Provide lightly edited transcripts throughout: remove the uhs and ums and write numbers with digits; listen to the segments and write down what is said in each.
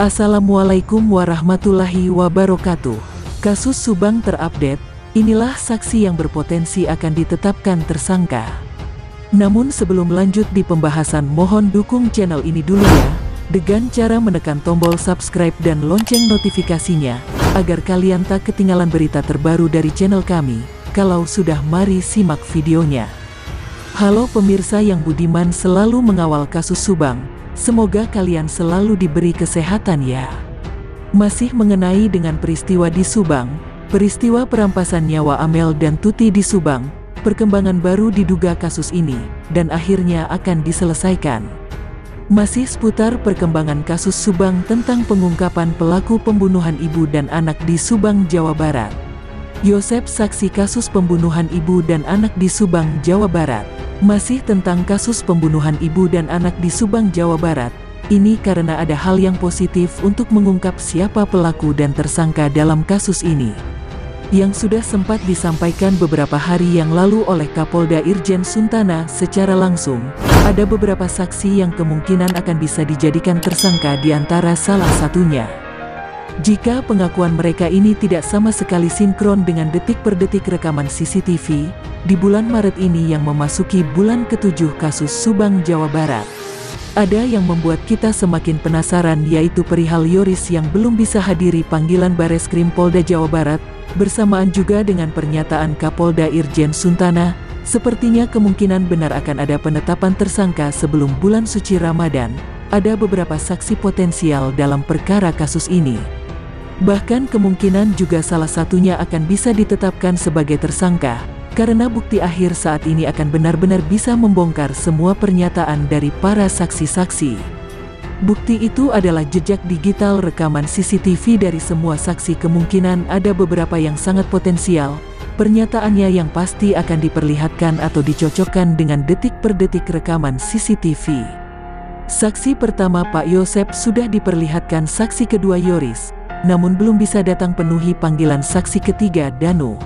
Assalamualaikum warahmatullahi wabarakatuh. Kasus Subang terupdate, inilah saksi yang berpotensi akan ditetapkan tersangka. Namun sebelum lanjut di pembahasan, mohon dukung channel ini dulu ya, dengan cara menekan tombol subscribe dan lonceng notifikasinya, agar kalian tak ketinggalan berita terbaru dari channel kami. Kalau sudah, mari simak videonya. Halo pemirsa yang budiman selalu mengawal kasus Subang. Semoga kalian selalu diberi kesehatan ya. Masih mengenai dengan peristiwa di Subang, peristiwa perampasan nyawa Amel dan Tuti di Subang, perkembangan baru diduga kasus ini, dan akhirnya akan diselesaikan. Masih seputar perkembangan kasus Subang tentang pengungkapan pelaku pembunuhan ibu dan anak di Subang, Jawa Barat. Yosep saksi kasus pembunuhan ibu dan anak di Subang, Jawa Barat. Masih tentang kasus pembunuhan ibu dan anak di Subang, Jawa Barat. Ini karena ada hal yang positif untuk mengungkap siapa pelaku dan tersangka dalam kasus ini, yang sudah sempat disampaikan beberapa hari yang lalu oleh Kapolda Irjen Suntana secara langsung. Ada beberapa saksi yang kemungkinan akan bisa dijadikan tersangka, di antara salah satunya, jika pengakuan mereka ini tidak sama sekali sinkron dengan detik per detik rekaman CCTV di bulan Maret ini yang memasuki bulan ke-7 kasus Subang, Jawa Barat. Ada yang membuat kita semakin penasaran, yaitu perihal Yoris yang belum bisa hadiri panggilan Bareskrim Polda Jawa Barat, bersamaan juga dengan pernyataan Kapolda Irjen Suntana. Sepertinya kemungkinan benar akan ada penetapan tersangka sebelum bulan suci Ramadan. Ada beberapa saksi potensial dalam perkara kasus ini. Bahkan kemungkinan juga salah satunya akan bisa ditetapkan sebagai tersangka, karena bukti akhir saat ini akan benar-benar bisa membongkar semua pernyataan dari para saksi-saksi. Bukti itu adalah jejak digital rekaman CCTV dari semua saksi. Kemungkinan ada beberapa yang sangat potensial, pernyataannya yang pasti akan diperlihatkan atau dicocokkan dengan detik per detik rekaman CCTV. Saksi pertama Pak Yosep sudah diperlihatkan, saksi kedua Yoris, namun belum bisa datang penuhi panggilan saksi ketiga Danu.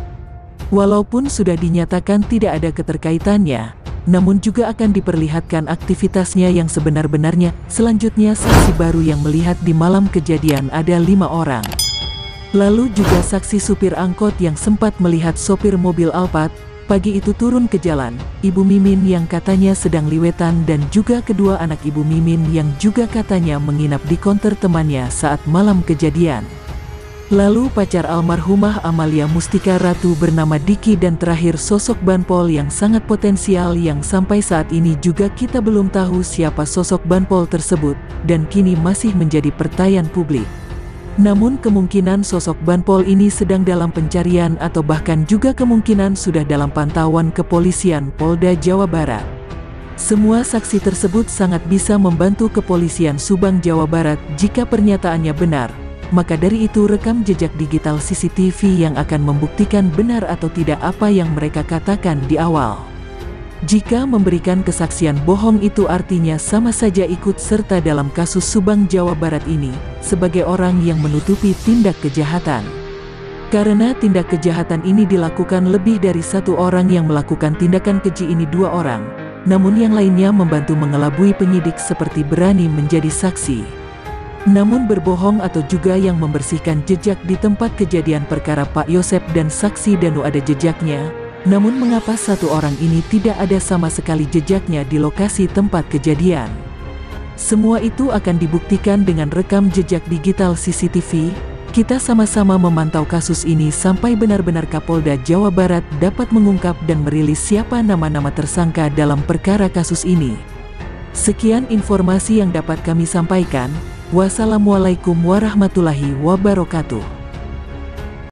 Walaupun sudah dinyatakan tidak ada keterkaitannya, namun juga akan diperlihatkan aktivitasnya yang sebenar-benarnya. Selanjutnya saksi baru yang melihat di malam kejadian ada 5 orang. Lalu juga saksi supir angkot yang sempat melihat sopir mobil Alphard pagi itu turun ke jalan, Ibu Mimin yang katanya sedang liwetan, dan juga kedua anak Ibu Mimin yang juga katanya menginap di konter temannya saat malam kejadian. Lalu pacar almarhumah Amalia Mustika Ratu bernama Diki, dan terakhir sosok Banpol yang sangat potensial yang sampai saat ini juga kita belum tahu siapa sosok Banpol tersebut, dan kini masih menjadi pertanyaan publik. Namun kemungkinan sosok Banpol ini sedang dalam pencarian atau bahkan juga kemungkinan sudah dalam pantauan kepolisian Polda Jawa Barat. Semua saksi tersebut sangat bisa membantu kepolisian Subang, Jawa Barat jika pernyataannya benar. Maka dari itu rekam jejak digital CCTV yang akan membuktikan benar atau tidak apa yang mereka katakan di awal. Jika memberikan kesaksian bohong, itu artinya sama saja ikut serta dalam kasus Subang, Jawa Barat ini, sebagai orang yang menutupi tindak kejahatan. Karena tindak kejahatan ini dilakukan lebih dari satu orang, yang melakukan tindakan keji ini 2 orang, namun yang lainnya membantu mengelabui penyidik seperti berani menjadi saksi, namun berbohong, atau juga yang membersihkan jejak di tempat kejadian perkara Pak Yosep dan saksi Danu ada jejaknya. Namun mengapa satu orang ini tidak ada sama sekali jejaknya di lokasi tempat kejadian? Semua itu akan dibuktikan dengan rekam jejak digital CCTV. Kita sama-sama memantau kasus ini sampai benar-benar Kapolda Jawa Barat dapat mengungkap dan merilis siapa nama-nama tersangka dalam perkara kasus ini. Sekian informasi yang dapat kami sampaikan. Wassalamualaikum warahmatullahi wabarakatuh.